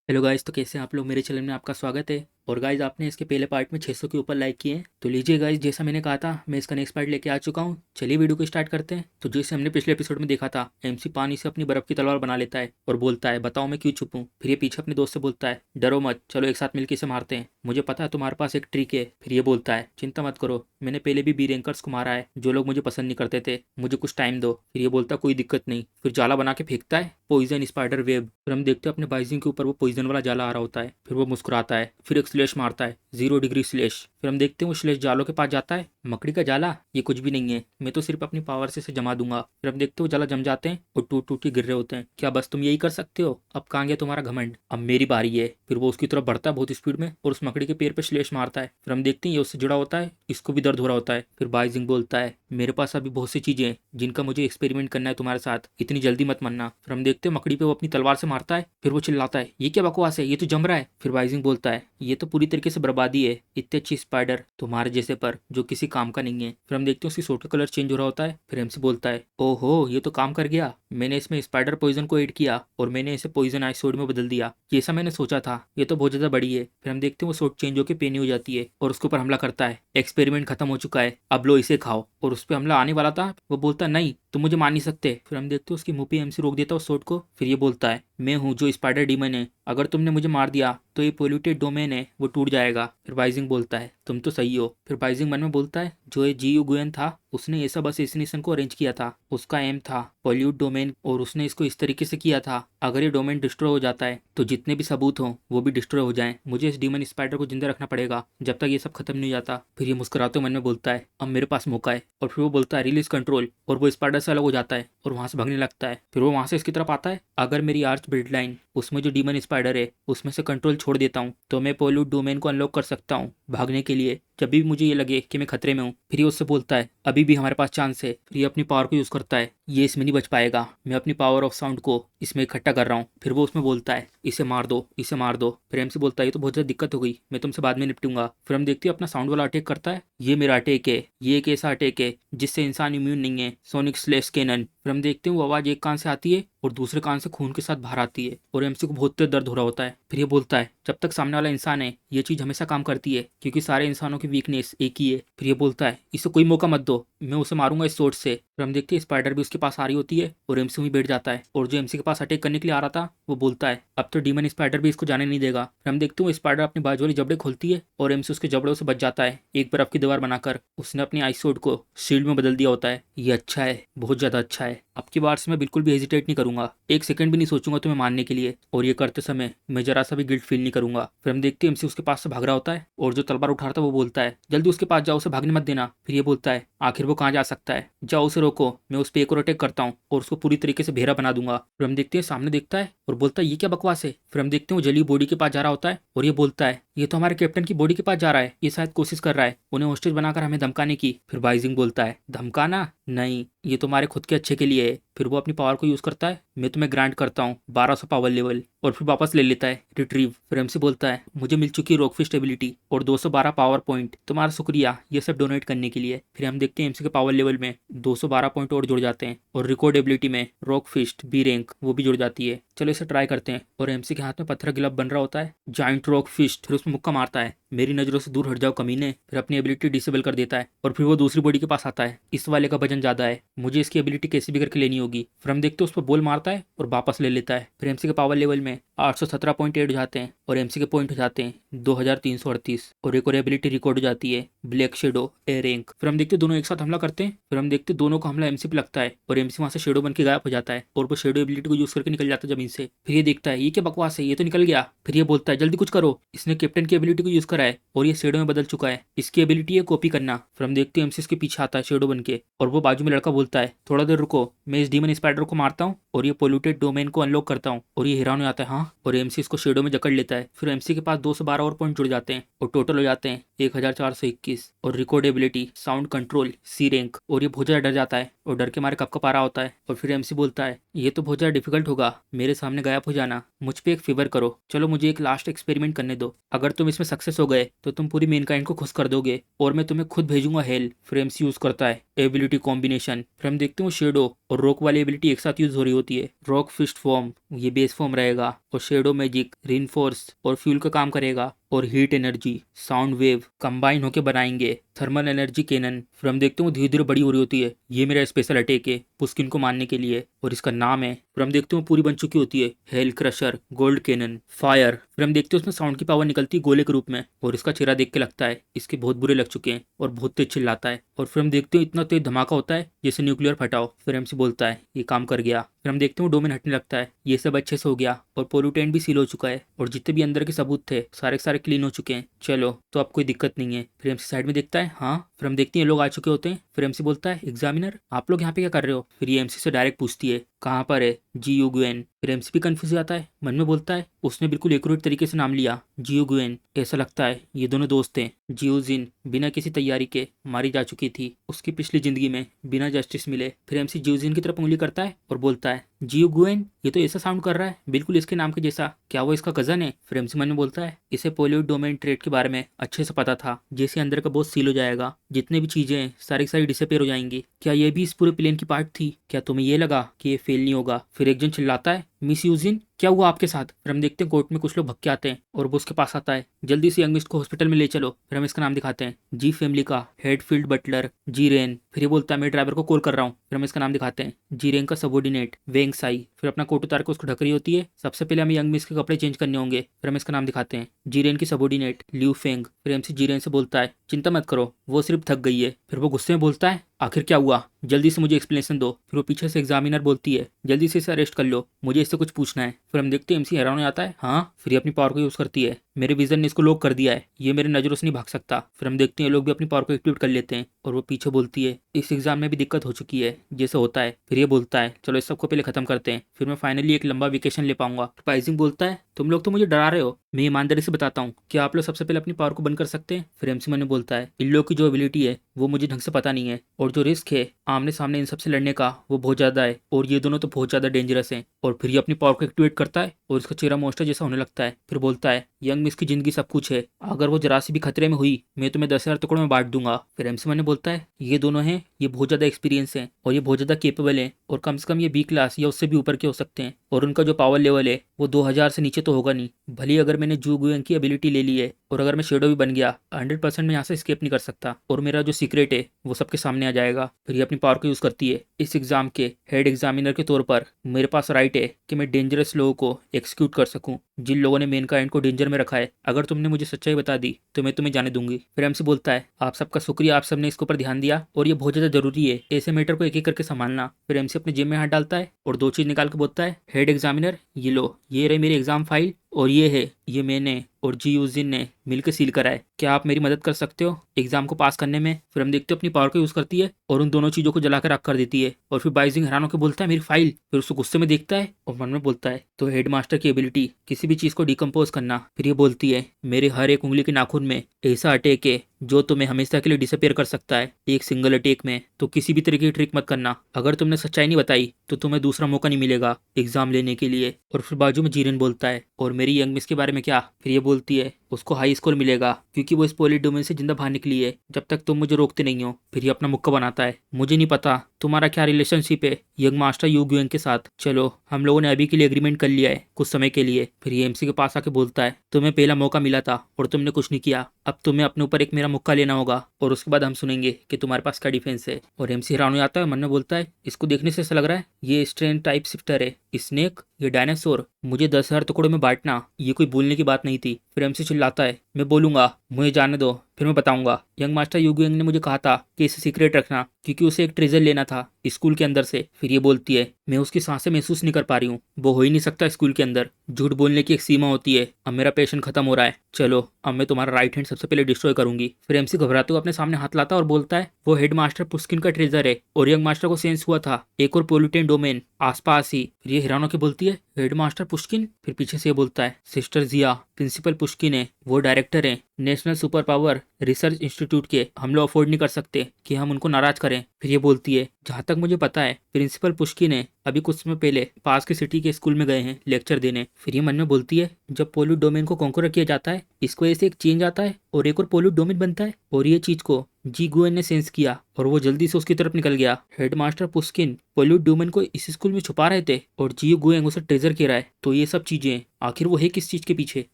Hello guys, तो कैसे हैं आप लोग। मेरे चैनल में आपका स्वागत है। और गाइस, आपने इसके पहले पार्ट में 600 के ऊपर लाइक किए हैं, तो लीजिए गाइस, जैसा मैंने कहा था मैं इसका नेक्स्ट पार्ट लेके आ चुका हूँ। चलिए वीडियो को स्टार्ट करते हैं। तो जैसे हमने पिछले एपिसोड में देखा था, एमसी पानी से अपनी बर्फ की तलवार बना लेता है और बोलता है, बताओ मैं क्यों छुपूं। फिर ये पीछे अपने दोस्त से बोलता है, डरो मत, चलो एक साथ मिलकर इसे मारते हैं, मुझे पता है तुम्हारे पास एक ट्रिक है। फिर ये बोलता है, चिंता मत करो, मैंने पहले भी बी रैंकर्स को मारा है जो लोग मुझे पसंद नहीं करते थे, मुझे कुछ टाइम दो। फिर ये बोलता, कोई दिक्कत नहीं। फिर जाला बना के फेंकता है, पॉइजन स्पाइडर वेब। फिर हम देखते हैं अपने बाइजिंग के ऊपर वो पॉइजन वाला जाला आ रहा होता है। फिर वो मुस्कुराता है, फिर एक स्लेश मारता है, 0 डिग्री स्लेश। फिर हम देखते हैं वो स्लेश जालों के पास जाता है। मकड़ी का जाला, ये कुछ भी नहीं है, मैं तो सिर्फ अपनी पावर से इसे जमा दूंगा। फिर हम देखते हो जाला जम जाते हैं और टूट टूट के गिर रहे होते हैं। क्या बस तुम यही कर सकते हो? अब कहाँ गया तुम्हारा घमंड, अब मेरी बारी है। फिर वो उसकी तरफ बढ़ता है बहुत स्पीड में और उस मकड़ी के पैर पे स्लेश मारता है। फिर हम देखते हैं ये उससे जुड़ा होता है, इसको भी दर्द हो रहा होता है। फिर बाइजिंग बोलता है, मेरे पास अभी बहुत सी चीजें हैं जिनका मुझे एक्सपेरिमेंट करना है तुम्हारे साथ, इतनी जल्दी मत मानना। फिर हम देखते हैं मकड़ी पे वो अपनी तलवार से मारता है। फिर वो चिल्लाता है, ये क्या बकवास है, ये तो जम रहा है। फिर बाइजिंग बोलता है, ये तो पूरी तरीके से बर्बादी है, इतने अच्छी स्पाइडर तुम्हारे जैसे पर जो किसी काम का नहीं है। फिर हम देखते हैं उसकी सूट का कलर चेंज हो रहा होता है। फिर एमसी बोलता है, ओहो ये तो काम कर गया, मैंने इसमें स्पाइडर पॉइजन को ऐड किया और मैंने इसे पॉइजन आइस सोड में बदल दिया, जैसा मैंने सोचा था, ये तो बहुत ज्यादा बड़ी है। फिर हम देखते हैं वो सोड चेंज होकर पेनी हो जाती है और उसके ऊपर हमला करता है। एक्सपेरिमेंट खत्म हो चुका है, अब लो इसे खाओ। और उस पर हमला आने वाला था, वो बोलता नहीं तुम मुझे मार नहीं सकते। फिर हम देखते हैं उसकी मुंह पे एमसी रोक देता है उस सोड को। फिर ये बोलता है, मैं हूँ जो स्पाइडर डीमन है, अगर तुमने मुझे मार दिया तो ये पोल्यूटेड डोमेन है वो टूट जाएगा। फिर बाइजिंग बोलता है, तुम तो सही हो। फिर बाइजिंग मन में बोलता है, जो ये जी यू गुएन था उसने ये सब असेसिनेशन को अरेंज किया था, उसका एम था पॉल्यूट डोमेन और उसने इसको इस तरीके से किया था, अगर ये डोमेन डिस्ट्रॉय हो जाता है तो जितने भी सबूत हों वो भी डिस्ट्रॉय हो जाएं। मुझे इस डीमन स्पाइडर को जिंदा रखना पड़ेगा जब तक ये सब खत्म नहीं हो जाता। फिर ये मुस्कुराते मन में बोलता है, अब मेरे पास मौका है। और फिर वो बोलता है, रिलीज कंट्रोल, और वो स्पाइडर से अलग हो जाता है और वहां से भागने लगता है। फिर वो वहां से इसकी तरफ आता है, अगर मेरी आर्च बिल्ड लाइन उसमें जो डीमन स्पाइडर है उसमें से कंट्रोल छोड़ देता हूँ तो मैं पोल्यूट डोमेन को अनलॉक कर सकता हूँ भागने के लिए जब भी मुझे ये लगे कि मैं खतरे में हूँ। फिर ये उससे बोलता है, अभी भी हमारे पास चांस है। फिर ये अपनी पावर को यूज करता है, ये इसमें नहीं बच पाएगा, मैं अपनी पावर ऑफ साउंड को इसमें इकट्ठा कर रहा हूँ। फिर वो उसमें बोलता है, इसे मार दो, इसे मार दो। फिर एमसी बोलता है, ये तो बहुत ज्यादा दिक्कत हो गई, मैं तुमसे बाद में निपटूंगा। फिर हम देखते हैं अपना साउंड वाला अटैक करता है, ये मेरा अटैक है, ये एक ऐसा अटैक है जिससे इंसान इम्यून नहीं है, सोनिक स्लेश कैनन। फिर हम देखते हैं वो आवाज एक कान से आती है और दूसरे कान से खून के साथ बाहर आती है और एमसी को बहुत तेज दर्द हो रहा होता है। फिर ये बोलता है, जब तक सामने वाला इंसान है ये चीज हमेशा काम करती है क्योंकि सारे इंसानों की वीकनेस एक ही है। फिर ये बोलता है, इसे कोई मौका मत दो, मैं उसे मारूंगा इस सोर्ट से। फिर हम देखते हैं स्पाइडर भी उसके पास आ रही होती है और एमसी वहीं बैठ जाता है और जो एमसी के पास अटैक करने के लिए आ रहा था वो बोलता है, अब तो डीमन स्पाइडर भी इसको जाने नहीं देगा। फिर हम देखते हैं वो स्पाइडर अपनी बाजू वाली जबड़े खोलती है और एमसी उसके जबड़ों से बच जाता है। एक बर्फ की दीवार बनाकर उसने अपनी आइस सोड को शील्ड में बदल दिया होता है। ये अच्छा है, बहुत ज्यादा अच्छा है, अब की बार से मैं बिल्कुल भी हेजिटेट नहीं करूंगा, एक सेकंड भी नहीं सोचूंगा तुम्हें मारने के लिए, और ये करते समय मैं जरा सा भी गिल्ट फील नहीं करूंगा। फिर हम देखते हैं एमसी उसके पास से भाग रहा होता है और जो तलवार उठा रहा था वो बोलता है, जल्दी उसके पास जाओ, उसे भागने मत देना। फिर ये बोलता है, आखिर वो कहाँ जा सकता है, जाओ उसे रोको, मैं उस पे एक और अटैक करता हूँ और उसको पूरी तरीके से भेरा बना दूंगा। फिर हम देखते हैं सामने देखता है और बोलता है, ये क्या बकवास है। फिर हम देखते हैं वो जली बॉडी के पास जा रहा होता है और ये बोलता है, ये तो हमारे कैप्टन की बॉडी के पास जा रहा है, ये शायद कोशिश कर रहा है उन्हें होस्टेज बनाकर हमें धमकाने की। फिर बाइजिंग बोलता है, धमकाना नहीं, ये तुम्हारे खुद के अच्छे के लिए है। फिर वो अपनी पावर को यूज करता है, मैं तुम्हें ग्रांट करता हूँ 1200 पावर लेवल, और फिर वापस ले लेता है रिट्रीव। फिर एमसी बोलता है, मुझे मिल चुकी रॉकफिस्ट एबिलिटी और 212 पावर पॉइंट, तुम्हारा शुक्रिया ये सब डोनेट करने के लिए। फिर हम देखते हैं एमसी के पावर लेवल में 212 पॉइंट और जुड़ जाते हैं और रिकॉर्ड एबिलिटी में रॉकफिस्ट बी रैंक वो भी जुड़ जाती है। चलो इसे ट्राई करते हैं। और एमसी के हाथ में पत्थर गिलफ बन रहा होता है, जाइंट रॉक फिस्ट। फिर उसमें मुक्का मारता है, मेरी नजरों से दूर हट जाओ कमीने। फिर अपनी एबिलिटी डिसेबल कर देता है और फिर वो दूसरी बॉडी के पास आता है, इस वाले का वजन ज्यादा है, मुझे इसकी एबिलिटी कैसे भी करके लेनी होगी। फिर हम देखते हैं उस पर बॉल मारता है और वापस ले लेता है। फिर एमसी के पावर लेवल में 817 पॉइंट ऐड हो जाते हैं और एमसी के पॉइंट हो जाते हैं 2338 और एक और एबिलिटी रिकॉर्ड हो जाती है, ब्लैक शेडो ए रैंक। फिर हम देखते हैं दोनों एक साथ हमला करते हैं। फिर हम देखते हैं दोनों का हमला एमसी पे लगता है और एमसी वहां से शेडो बन के गायब हो जाता है और वो शेडो एबिलिटी को यूज करके निकल जाता है जमीन से। फिर ये देखता है, ये क्या बकवास है, ये तो निकल गया। फिर ये बोलता है, जल्दी कुछ करो, इसने कैप्टन की एबिलिटी को यूज करा है और ये शेडो में बदल चुका है, इसकी एबिलिटी है कॉपी करना। फिर हम देखते हैं एमसी इसके पीछे आता है शेडो बन के और वो बाजू में लड़का बोलता है, थोड़ा देर रुको, मैं इस डीमन स्पाइडर को मारता हूँ और ये पोल्यूटेड डोमेन को अनलॉक करता हूँ। और ये हैरान हो जाता है, हाँ, और एमसी इसको शेडो में जकड़ लेता है। फिर एमसी के पास 212 और पॉइंट जुड़ जाते हैं और टोटल हो जाते हैं 1421 और record ability sound control C rank. और ये बहुत ज्यादा डर जाता है और डर के मारे कप आ रहा होता है। और फिर एमसी बोलता है, ये तो बहुत ज्यादा डिफिकल्ट होगा, मेरे सामने गायब हो जाना, मुझ पे एक फेवर करो, चलो मुझे एक लास्ट एक्सपेरिमेंट करने दो, अगर तुम इसमें सक्सेस हो हो गए तो तुम पूरी मेनकाइंड को खुश कर दोगे और मैं तुम्हें खुद भेजूंगा हेल। फिर एमसी यूज करता है एबिलिटी कॉम्बिनेशन। फिर हम देखते हैं शेडो और रॉक वाली एबिलिटी एक साथ यूज हो रही होती है। रॉक फिस्ट फॉर्म ये बेस फॉर्म रहेगा और शेडो मैजिक रिनफोर्स और फ्यूल का काम करेगा और heat energy sound wave combine होकर बनाएंगे थर्मल एनर्जी कैनन। फिर हम देखते हैं वो धीरे धीरे बड़ी हो रही होती है। ये मेरा स्पेशल अटैक है पुस्किन को मारने के लिए और इसका नाम है। फिर हम देखते हैं वो पूरी बन चुकी होती है hell crusher gold cannon fire. फिर हम देखते हैं उसमें साउंड की पावर निकलती है गोले के रूप में और इसका चेहरा देख के लगता है इसके बहुत बुरे लग चुके हैं और बहुत तेज चिल्लाता है। और फिर हम देखते हैं इतना तेज धमाका होता है जैसे न्यूक्लियर फटाओ। फिर एमसी बोलता है ये काम कर गया। फिर हम देखते हैं वो डोमेन हटने लगता है। ये सब अच्छे से हो गया और पोल्यूटेंट भी सील हो चुका है और जितने भी अंदर के सबूत थे सारे के सारे क्लीन हो चुके हैं। चलो तो अब कोई दिक्कत नहीं है। फिर एमसी साइड में देखता है हाँ। फिर हम देखते हैं ये लोग आ चुके होते हैं। फिर एमसी बोलता है एग्जामिनर आप लोग यहाँ पे क्या कर रहे हो। फिर ये एमसी से डायरेक्ट पूछती है कहाँ पर है जी गुएन। फिर एमसी भी कंफ्यूज हो जाता है मन में बोलता है उसने बिल्कुल एक्यूरेट तरीके से नाम लिया जियोगुएन। ऐसा लगता है ये दोनों दोस्त हैं। जियोजिन बिना किसी तैयारी के मारी जा चुकी थी उसकी पिछली जिंदगी में बिना जस्टिस मिले। फिर एमसी जियोजिन की तरफ उंगली करता है और बोलता है जियोगुएन ये तो ऐसा साउंड कर रहा है बिल्कुल इसके नाम के जैसा, क्या वो इसका कजन है। फिर एमसी मन में बोलता है इसे पोल्यूट डोमेन ट्रेड के बारे में अच्छे से पता था जैसे अंदर का बोझ सील हो जाएगा जितने भी चीजें हैं सारी सारी डिसअपेयर हो जाएंगी। क्या ये भी इस पूरे प्लेन की पार्ट थी। क्या तुम्हें ये लगा कि ये फेल नहीं होगा। फिर एक जन चिल्लाता है मिस यूजिन क्या हुआ आपके साथ। फिर हम देखते हैं कोर्ट में कुछ लोग भग के आते हैं और वो उसके पास आता है जल्दी से यंग मिस्ट को हॉस्पिटल में ले चलो। फिर हम इसका नाम दिखाते हैं जी फैमिली का हेड फील्ड बटलर जी रेन। फिर ये बोलता है मैं ड्राइवर को कॉल कर रहा हूँ। फिर हम इसका नाम दिखाते हैं जी रेन का सबॉर्डिनेट वेंग साई। फिर अपना कोट उतार के उसको ढक रही होती है। सबसे पहले हमें यंग मिस्ट के कपड़े चेंज करने होंगे। फिर हम इसका नाम दिखाते हैं जी रेन की सबॉर्डिनेट ल्यू फेंग। फिर एमसी जी रेन से बोलता है चिंता मत करो वो सिर्फ थक गई है। फिर वो गुस्से में बोलता है आखिर क्या हुआ जल्दी से मुझे एक्सप्लेनेशन दो। फिर वो पीछे से एग्जामिनर बोलती है जल्दी से इसे अरेस्ट कर लो मुझे इससे कुछ पूछना है। फिर हम देखते हैं एमसी हैरान हो जाता है हाँ। फिर ये अपनी पावर को यूज करती है मेरे विजन ने इसको लॉक कर दिया है ये मेरे नजरों से नहीं भाग सकता। फिर हम देखते हैं लोग भी अपनी पावर को एक्टिवेट कर लेते हैं और वो पीछे बोलती है इस एग्जाम में भी दिक्कत हो चुकी है जैसे होता है। फिर ये बोलता है चलो इस सबको पहले खत्म करते हैं फिर मैं फाइनली एक लंबा वेकेशन ले पाऊंगा। पाइजिंग बोलता है तुम लोग तो मुझे डरा रहे हो मैं ईमानदारी से बताता हूँ क्या आप लोग सबसे पहले अपनी पावर को बंद कर सकते हैं। फिर एमसी मैंने बोलता है इन लोग की जो एबिलिटी है वो मुझे ढंग से पता नहीं है और जो रिस्क है आमने सामने इन सबसे लड़ने का वो बहुत ज्यादा है और ये दोनों तो बहुत ज्यादा डेंजरस हैं। और फिर ये अपनी पावर को एक्टिवेट करता है और इसका चेहरा मॉन्स्टर जैसा होने लगता है। फिर बोलता है यंग मिस की जिंदगी सब कुछ है अगर वो जरा सी भी खतरे में हुई मैं तुम्हें 10,000 टुकड़ों में बांट दूंगा। फिर एमसी मैंने बोलता है ये दोनों हैं ये बहुत ज्यादा एक्सपीरियंस है और ये बहुत ज्यादा केपेबल है और कम से कम ये बी क्लास या उससे भी ऊपर के हो सकते हैं और उनका जो पावर लेवल है वो 2000 से नीचे तो होगा नहीं। भले अगर मैंने जू गुएंग की एबिलिटी ले ली है और अगर मैं शेडो भी बन गया 100% मैं यहाँ से स्केप नहीं कर सकता और मेरा जो सीक्रेट है वो सबके सामने आ जाएगा। फिर ये अपनी पावर को यूज करती है इस एग्जाम के हेड एग्जामिनर के तौर पर मेरे पास राइट है कि मैं डेंजरस लोगों को एक्सिक्यूट कर सकूं जिन लोगों ने मेन काइंड को डेंजर में रखा है। अगर तुमने मुझे सच्चाई बता दी तो मैं तुम्हें जाने दूंगी। फिर एमसी बोलता है आप सबका शुक्रिया आप सबने इसके ऊपर ध्यान दिया और ये बहुत ज्यादा जरूरी है ऐसे मैटर को एक एक करके संभालना। फिर एमसी अपने जेब में हाथ डालता है और दो चीज निकाल के बोलता है हेड एग्जामिनर ये लो ये रही मेरी एग्जाम फाइल और ये है ये मैंने और जी यूजिन ने मिलकर सील करा है क्या आप मेरी मदद कर सकते हो एग्जाम को पास करने में। फिर हम देखते हो अपनी पावर को यूज करती है और उन दोनों चीजों को जलाकर राख कर देती है और फिर बाइजिंग हैरान होकर बोलता है मेरी फाइल। फिर उसको गुस्से में देखता है और मन में बोलता है तो हेडमास्टर की एबिलिटी किसी भी चीज को डिकम्पोज करना। फिर ये बोलती है मेरे हर एक उंगली के नाखून में ऐसा अटैक है जो तुम्हें हमेशा के लिए डिसअपेयर कर सकता है एक सिंगल अटैक में। तो किसी भी तरीके की ट्रिक मत करना अगर तुमने सच्चाई नहीं बताई तो तुम्हें दूसरा मौका नहीं मिलेगा एग्जाम लेने के लिए। और फिर बाजू में जीरन बोलता है और मेरी यंग मिस के बारे में क्या। फिर ये बोलती है उसको हाई स्कोर मिलेगा क्योंकि वो इस पोलिट डोमेन से जिंदा बाहर निकली है जब तक तुम मुझे रोकते नहीं हो। फिर ये अपना मुक्का बनाता है मुझे नहीं पता तुम्हारा क्या रिलेशनशिप है यंग मास्टर यू गुएंग के साथ चलो हम लोगों ने अभी के लिए एग्रीमेंट कर लिया है कुछ समय के लिए। फिर ये एमसी के पास आके बोलता है तुम्हें पहला मौका मिला था और तुमने कुछ नहीं किया अब तुम्हें अपने ऊपर एक मेरा मुक्का लेना होगा और उसके बाद हम सुनेंगे कि तुम्हारे पास क्या डिफेंस है। और एमसी हैरान हो जाता है मन में बोलता है इसको देखने से ऐसा लग रहा है ये स्ट्रेन टाइप शिफ्टर है स्नेक ये डायनासोर मुझे 10,000 टुकड़ों में बांटना ये कोई बोलने की बात नहीं थी। फिर एमसी चिल्लाता है मैं बोलूंगा मुझे जाने दो फिर मैं बताऊंगा। यंग मास्टर यू गुएंग ने मुझे कहा था कि इसे सीक्रेट रखना क्योंकि उसे एक ट्रेजर लेना था स्कूल के अंदर से। फिर ये बोलती है मैं उसकी सांसें महसूस नहीं कर पा रही हूँ वो हो ही नहीं सकता स्कूल के अंदर झूठ बोलने की एक सीमा होती है। अब मेरा पेशेंट खत्म हो रहा है चलो अब मैं तुम्हारा राइट हैंड सबसे पहले डिस्ट्रॉय करूंगी। फिर एमसी घबराते हुए अपने सामने हाथ लाता और बोलता है वो हेड मास्टर पुस्किन का ट्रेजर है और यंग मास्टर को सेंस हुआ था एक और पोल्यूटेंट डोमेन आसपास ही। फिर ये हैरान की बोलती है हेड मास्टर पुष्किन। फिर पीछे से ये बोलता है सिस्टर जिया प्रिंसिपल पुष्किन है वो डायरेक्टर डायरेक्टर हैं national super power research institute के, हम लोग अफोर्ड नहीं कर सकते कि हम उनको नाराज करें। फिर ये बोलती है जहाँ तक मुझे पता है प्रिंसिपल पुष्किन है अभी कुछ समय पहले पास के सिटी के स्कूल में गए हैं लेक्चर देने। फिर ये मन में बोलती है जब पोल्यूट डोमेन को कॉन्कर किया जाता है इसको ऐसे एक चेंज आता है और एक और पोल्यूट डोमेन बनता है, और ये चीज को जी गुएन ने सेंस किया और वो जल्दी से उसकी तरफ निकल गया। हेडमास्टर पुस्किन पोल्यूट डोमेन को इस स्कूल में छुपा रहे थे और जी गुएंग उसे ट्रेजर कह रहा है। तो ये सब चीजें आखिर वो है किस चीज के पीछे।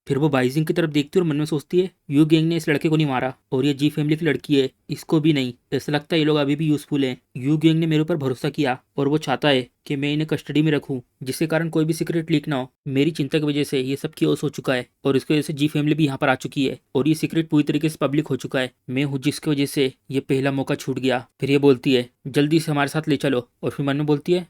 फिर वो बाइजिंग की तरफ देखती है और मन में सोचती है यू गैंग ने इस लड़के को नहीं मारा और ये जी फैमिली की लड़की है इसको भी नहीं। ऐसा लगता है ये लोग अभी भी यूजफुल हैं। यू गैंग ने मेरे ऊपर भरोसा किया और वो चाहता है कि मैं इन्हें कस्टडी में रखूं जिसके कारण कोई भी सीक्रेट लीक ना हो। मेरी चिंता की वजह से ये सब क्योस हो चुका है और इसकी वजह से जी फैमिली भी यहाँ पर आ चुकी है और ये सीक्रेट पूरी तरीके से पब्लिक हो चुका है। मैं हूँ जिसकी वजह से ये पहला मौका छूट गया। फिर ये बोलती है जल्दी से हमारे साथ ले चलो, और फिर मन में बोलती है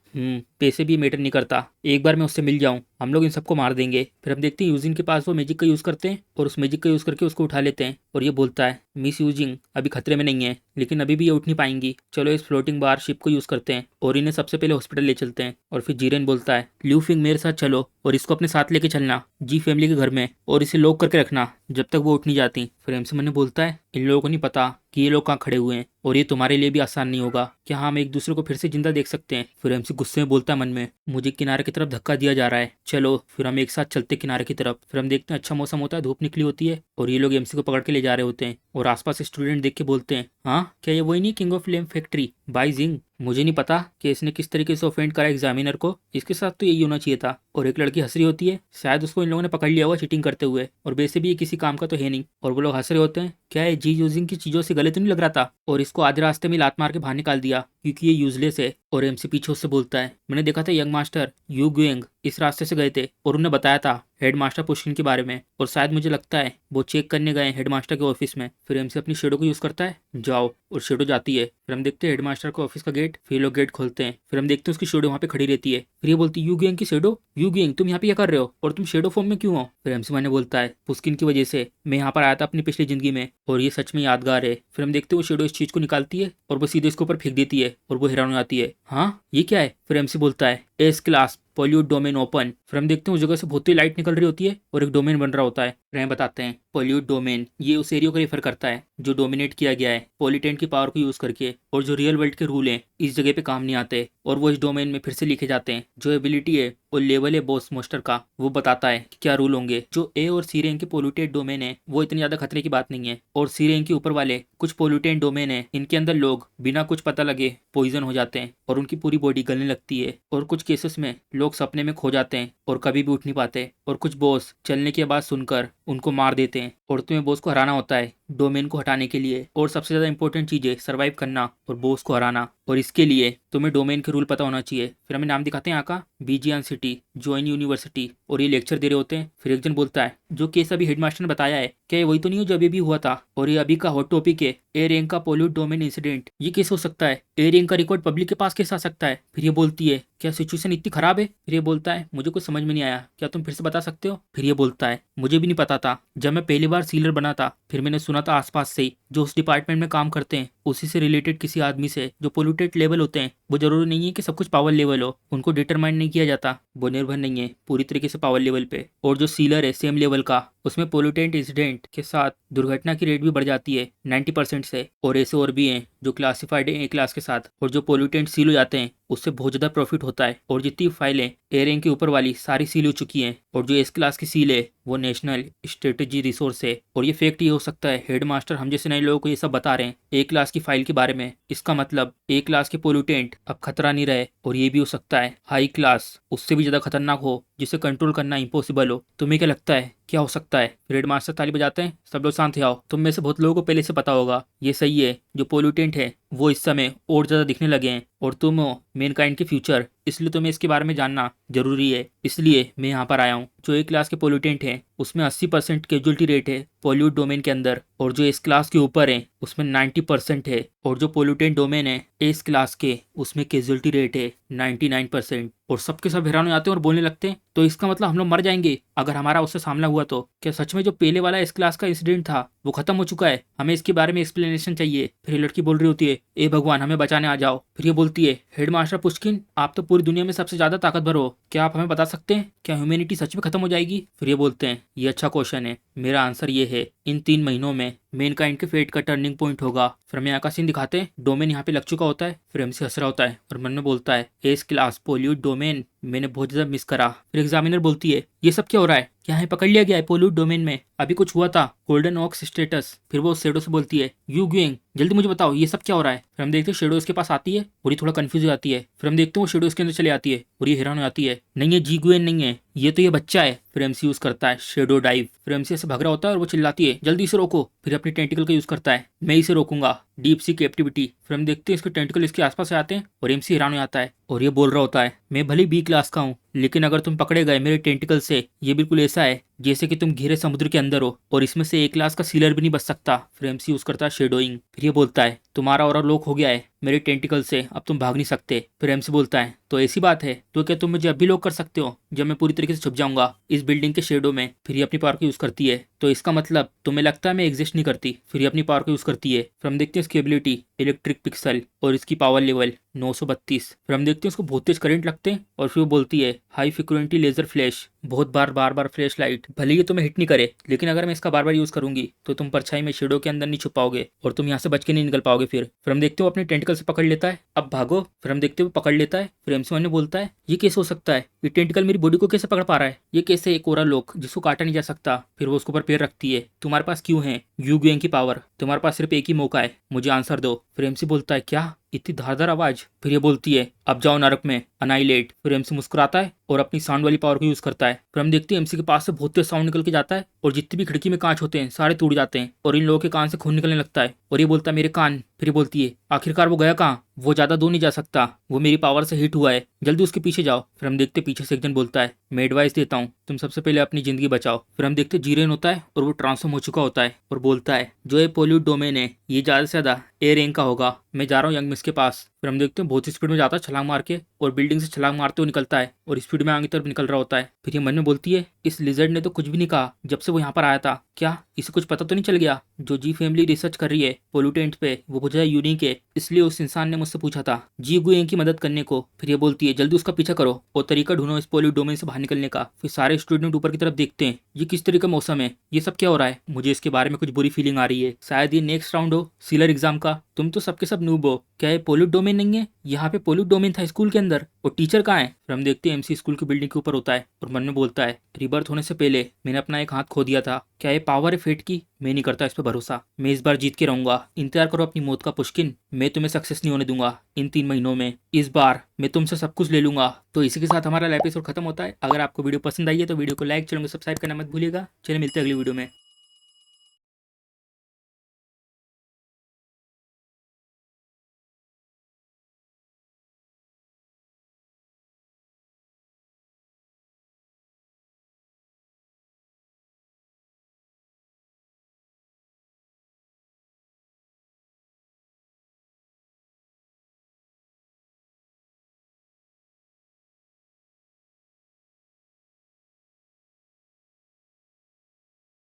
पैसे भी मैटर नहीं करता, एक बार मैं उससे मिल जाऊं हम लोग इन सबको मार देंगे। फिर हम देखते हैं यूजिंग के पास वो मैजिक का यूज करते हैं और उस मैजिक का यूज करके उसको उठा लेते हैं और ये बोलता है मिस यूजिंग अभी खतरे में नहीं है लेकिन अभी भी ये उठ नहीं पाएंगी, चलो इस फ्लोटिंग बार शिप को यूज करते हैं और इन्हें सबसे पहले हॉस्पिटल ले चलते हैं। और फिर जीरेन बोलता है ल्यू फिंग मेरे साथ चलो और इसको अपने साथ लेके चलना जी फैमिली के घर में और इसे लॉक करके रखना जब तक वो उठ नहीं जाती। फिर एमसी मन ने बोलता है इन लोगों को नहीं पता कि ये लोग कहाँ खड़े हुए हैं और ये तुम्हारे लिए भी आसान नहीं होगा, क्या हम एक दूसरे को फिर से जिंदा देख सकते हैं। फिर एमसी गुस्से में बोलता है मन में मुझे किनारे की तरफ धक्का दिया जा रहा है, चलो फिर हम एक साथ चलते किनारे की तरफ। फिर हम देखते हैं अच्छा मौसम होता है, धूप निकली होती है और ये लोग एमसी को पकड़ के ले जा रहे होते हैं और आसपास स्टूडेंट देख के बोलते हैं हाँ क्या ये वही नहीं king of flame factory Beijing. मुझे नहीं पता कि इसने किस तरीके से ऑफेंड करा एग्जामिनर को, इसके साथ तो यही होना चाहिए था। और एक लड़की हंस रही होती है, शायद उसको इन लोगों ने पकड़ लिया हुआ चीटिंग करते हुए और वैसे भी ये किसी काम का तो है नहीं। और वो लोग हंस रहे होते हैं क्या ये जी यूजिंग की चीजों से गले तो नहीं लग रहा था और इसको आधे रास्ते में लात मार के बाहर निकाल दिया क्योंकि ये यूजलेस है। और एमसी पीछे उससे बोलता है मैंने देखा था यंग मास्टर यू गुएंग इस रास्ते से गए थे और उन्हें बताया था हेडमास्टर पुष्किन के बारे में और शायद मुझे लगता है वो चेक करने गए हेडमास्टर के ऑफिस में। फिर एमसी अपनी शेडो को यूज करता है जाओ और शेडो जाती है। फिर हम देखते हैं हेडमास्टर के ऑफिस का गेट, फिर लोग गेट खोलते हैं। फिर हम देखते हैं उसकी शेडो वहाँ पे खड़ी रहती है। फिर ये बोलती है यू गैंग की शेडो, यू गैंग तुम यहाँ पे क्या कर रहे हो और तुम शेडो फॉर्म में क्यों हो। फिर एमसी मैंने बोलता है पुष्किन की वजह से मैं यहाँ पर आया था अपनी पिछली जिंदगी में और ये सच में यादगार है। फिर हम देखते हैं वो शेडो इस चीज को निकालती है और वो सीधे इसके ऊपर फेंक देती है और वो हैरान हो जाती है हाँ ये क्या है। फिर एमसी बोलता है S class pollute domain open. फिर हम देखते हैं उस जगह से बहुत ही लाइट निकल रही होती है और एक डोमेन बन रहा होता है। फिर हमें बताते हैं पोल्यूट डोमेन ये उस एरिया को रेफर करता है जो डोमिनेट किया गया है पॉलिटेंट की पावर को यूज करके और जो रियल वर्ल्ड के रूल हैं इस जगह पे काम नहीं आते और वो इस डोमेन में फिर से लिखे जाते हैं। जो एबिलिटी है और लेवल है बॉस मोस्टर का वो बताता है कि क्या रूल होंगे। जो ए और सी रैंक के पोल्यूटेड डोमेन है वो इतनी ज्यादा खतरे की बात नहीं है और सी रैंक के ऊपर वाले कुछ पोल्यूटेड डोमेन है इनके अंदर लोग बिना कुछ पता लगे पॉइजन हो जाते हैं और उनकी पूरी बॉडी गलने लगती है और कुछ केसेस में लोग सपने में खो जाते हैं और कभी भी उठ नहीं पाते और कुछ बॉस चलने की आवाज सुनकर उनको मार देते हैं और तुम्हें बॉस को हराना होता है डोमेन को हटाने के लिए। और सबसे ज्यादा इंपॉर्टेंट चीज है सर्वाइव करना और बॉस को हराना और इसके लिए तुम्हें डोमेन के रूल पता होना चाहिए। फिर हमें नाम दिखाते हैं यहाँ का बीजियन सिटी ज्वाइन यूनिवर्सिटी और ये लेक्चर दे रहे होते हैं। फिर एक जन बोलता है जो केस अभी हेडमास्टर ने बताया है क्या ये वही तो नहीं हो जो अभी भी हुआ था और ये अभी का हॉट टॉपिक है ए रैंक का पोल्यूट डोमेन इंसिडेंट, ये केस हो सकता है ए रैंक का रिकॉर्ड पब्लिक के पास कैसे आ सकता है। फिर ये बोलती है क्या सिचुएशन इतनी खराब है। फिर ये बोलता है मुझे कुछ समझ में नहीं आया, क्या तुम फिर से बता सकते हो। फिर ये बोलता है मुझे भी नहीं पता था, जब मैं पहली बार सीलर बना था फिर मैंने सुना था आसपास से जो उस डिपार्टमेंट में काम करते हैं उसी से रिलेटेड किसी आदमी से जो पोल्यूटेड लेवल होते हैं वो जरूरी नहीं है कि सब कुछ पावर लेवल हो, उनको डिटरमाइन नहीं किया जाता, वो निर्भर नहीं है पूरी तरीके से पावर लेवल पे। और जो सीलर है सेम लेवल का उसमें पोल्यूटेंट इंसिडेंट के साथ दुर्घटना की रेट भी बढ़ जाती है 90% से। और ऐसे और भी हैं जो क्लासिफाइड है ए क्लास के साथ और जो पोल्यूटेंट सील हो जाते हैं उससे बहुत ज्यादा प्रॉफिट होता है। और जितनी फाइलें ए रैंक के ऊपर वाली सारी सील हो चुकी हैं और जो एस क्लास की सील है वो नेशनल स्ट्रेटेजी रिसोर्स है। और ये फैक्ट ये हो सकता है हेडमास्टर हम जैसे नए लोगों को ये सब बता रहे हैं ए क्लास की फाइल के बारे में, इसका मतलब ए क्लास के पोल्यूटेंट अब खतरा नहीं रहे। और ये भी हो सकता है हाई क्लास उससे भी ज्यादा खतरनाक हो जिसे कंट्रोल करना इम्पॉसिबल हो। तुम्हें क्या लगता है क्या हो सकता है। हेडमास्टर ताली बजाते हैं, सब लोग शांत आओ। तुम में से बहुत लोगों को पहले से पता होगा ये सही है, जो पोल्यूटेंट है वो इस समय और ज्यादा दिखने लगे हैं और तुम हो मेनकाइंड के फ्यूचर, इसलिए तुम्हें इसके बारे में जानना जरूरी है। इसलिए मैं यहाँ पर आया हूँ। जो ए क्लास के पोल्यूटेंट हैं उसमें 80% कैजुअलिटी रेट है पोल्यूट डोमेन के अंदर और जो इस क्लास के ऊपर है उसमें 90% है। और जो पोल्यूटेंट डोमेन है इस क्लास के उसमें कैजुअलिटी रेट है 99%। और सबके सब हैरान हो जाते हैं और बोलने लगते हैं तो इसका मतलब हम लोग मर जाएंगे अगर हमारा उससे सामना हुआ तो। क्या सच में जो पहले वाला इस क्लास का इंसिडेंट था वो खत्म हो चुका है, हमें इसके बारे में एक्सप्लेनेशन चाहिए। फिर ये लड़की बोल रही होती है ए भगवान हमें बचाने आ जाओ। फिर ये बोलती है हेडमास्टर पुष्किन आप तो पूरी दुनिया में सबसे ज्यादा ताकतवर हो, क्या आप हमें बता सकते हैं क्या ह्यूमैनिटी सच में खत्म हो जाएगी। फिर ये बोलते हैं ये अच्छा क्वेश्चन है, मेरा आंसर ये है, इन 3 महीनों में मैनकाइंड के फेट का टर्निंग पॉइंट होगा। फिर हमें यहाँ का सीन दिखाते हैं, डोमेन यहाँ पे लग चुका होता है। फिर एमसी हंस रहा होता है और मन में बोलता है, एस क्लास पोल्यूट डोमेन मैंने बहुत ज्यादा मिस करा। फिर एग्जामिनर बोलती है, ये सब क्या हो रहा है, यहाँ पकड़ लिया गया है पोल्यूट डोमेन में, अभी कुछ हुआ था, गोल्डन ऑक्स स्टेटस। फिर वो शेडो से बोलती है, यू ग्वेंग जल्दी मुझे बताओ ये सब क्या हो रहा है। फिर हम देखते हैं शेडो इसके पास आती है और ये थोड़ा कंफ्यूज हो जाती है। फिर हम देखते हैं वो शेडो इसके अंदर चले आती है और ये हैरान हो जाती है, नहीं ये जी ग्वेन नहीं है, ये तो ये बच्चा है। फिर एमसी यूज करता है शेडो डाइव। फिर एमसी ऐसे भाग रहा होता है और वो चिल्लाती है, जल्दी इसे रोको। फिर अपनी टेंटिकल का यूज करता है, मैं इसे रोकूंगा, डीप सी कैप्टिविटी। फिर हम देखते हैं इसके टेंटिकल इसके आसपास से आते हैं और एमसी हैरान हो जाता है और ये बोल रहा होता है, मैं भले बी क्लास का हूँ, लेकिन अगर तुम पकड़े गए मेरे टेंटिकल से, ये बिल्कुल ऐसा है जैसे कि तुम गहरे समुद्र के अंदर हो और इसमें से एक क्लास का सीलर भी नहीं बच सकता। फिर एमसी यूज करता है शेडोइंग। फिर ये बोलता है, तुम्हारा और लॉक हो गया है मेरे टेंटिकल से, अब तुम भाग नहीं सकते। फिर एमसी बोलता है, तो ऐसी बात है, तो क्या तुम मुझे अभी लॉक कर सकते हो जब मैं पूरी तरीके से छुप जाऊंगा इस बिल्डिंग के शेडो में। फिर ये अपनी पावर को यूज करती है, तो इसका मतलब तुम्हें लगता है मैं एग्जिस्ट नहीं करती। फिर ये अपनी पावर को यूज करती है। फिर हम देखते हैं इसकी एबिलिटी इलेक्ट्रिक पिक्सल और इसकी पावर लेवल 932। फिर हम देखते हैं उसको बहुत तेज करंट लगते हैं और फिर वो बोलती है, हाई फ्रिक्वेंसी लेजर फ्लैश, बहुत बार फ्लैश लाइट, भले ही तुम्हें हिट नहीं करे, लेकिन अगर मैं इसका बार यूज करूंगी तो तुम परछाई में शेडो के अंदर नहीं छुप पाओगे और तुम यहाँ से बच के नहीं निकल पाओगे। फिर हम देखते हो अपने टेंटिकल से पकड़ लेता है, अब भागो। फिर हम देखते हो पकड़ लेता है। फिर एमसी ने बोलता है, ये कैसे हो सकता है, ये टेंटिकल मेरी बॉडी को कैसे पकड़ पा रहा है, ये कैसे एक ओरा लोग जिसको काटा नहीं जा सकता। फिर वो उसके ऊपर पैर रखती है, तुम्हारे पास क्यों है यू ग्वेंग की पावर, तुम्हारे पास सिर्फ एक ही मौका है, मुझे आंसर दो। फिर एमसी बोलता है, क्या, इतनी धारदार आवाज। फिर ये बोलती है, अब जाओ नरक में अनाइलेट। फिर एमसी मुस्कुराता है और अपनी साउंड वाली पावर को यूज करता है। फिर हम देखते हैं एमसी के पास से बहुत तेज साउंड निकल के जाता है और जितने भी खिड़की में कांच होते हैं सारे टूट जाते हैं और इन लोगों के कान से खून निकलने लगता है और ये बोलता है, मेरे कान। फिर ये बोलती है, आखिरकार वो गया कहाँ, वो ज्यादा दूर नहीं जा सकता, वो मेरी पावर से हिट हुआ है, जल्दी उसके पीछे जाओ। फिर हम देखते पीछे से एक जन बोलता है, मैं एडवाइस देता हूँ, तुम सबसे पहले अपनी जिंदगी बचाओ। फिर हम देखते जीरेन होता है और वो ट्रांसफॉर्म हो चुका होता है और बोलता है, जो ये पोल्यूट डोमेन है ये ज्यादा से ज्यादा ए रैंक का होगा, मैं जा रहा हूँ यंग मिस के पास। फिर हम देखते हैं बहुत स्पीड में जाता है छलांग मार के और बिल्डिंग से छलांग मारते हुए निकलता है और स्पीड में आगे तरफ निकल रहा होता है। फिर ये मन में बोलती है, इस लिजर्ड ने तो कुछ भी नहीं कहा जब से वो यहाँ पर आया था, क्या इसे कुछ पता तो नहीं चल गया, जो जी फैमिली रिसर्च कर रही है पोल्यूटेंट पे वो बहुत ज्यादा यूनिक है, इसलिए उस इंसान ने मुझसे पूछा था जी गुएंग की मदद करने को। फिर ये बोलती है, जल्दी उसका पीछा करो और तरीका ढूंढो इस पोल्यूट डोमेन से बाहर निकलने का। फिर सारे स्टूडेंट ऊपर की तरफ देखते हैं, ये किस तरह का मौसम है, ये सब क्या हो रहा है, मुझे इसके बारे में कुछ बुरी फीलिंग आ रही है, शायद ये नेक्स्ट राउंड हो सीलर एग्जाम का, तुम तो सबके सब नूब हो, क्या ये पोल्यूट डोमेन नहीं है, यहाँ पे पोल्यूट डोमेन था स्कूल के अंदर, और टीचर कहाँ है। फिर हम देखते हैं एमसी स्कूल की बिल्डिंग के ऊपर होता है और मन में बोलता है, रिबर्थ होने से पहले मैंने अपना एक हाथ खो दिया था, क्या ये पावर है फेट की, मैं नहीं करता इस पर भरोसा, मैं इस बार जीत के रहूंगा, इंतजार करो अपनी मौत का पुष्किन, मैं तुम्हें सक्सेस नहीं होने दूंगा इन 3 महीनों में, इस बार मैं तुमसे सब कुछ ले लूंगा। तो इसी के साथ हमारा एपिसोड खत्म होता है। अगर आपको वीडियो पसंद आई है तो वीडियो को लाइक, चैनल को सब्सक्राइब करना मत भूलिएगा। चलिए मिलते हैं अगली वीडियो में।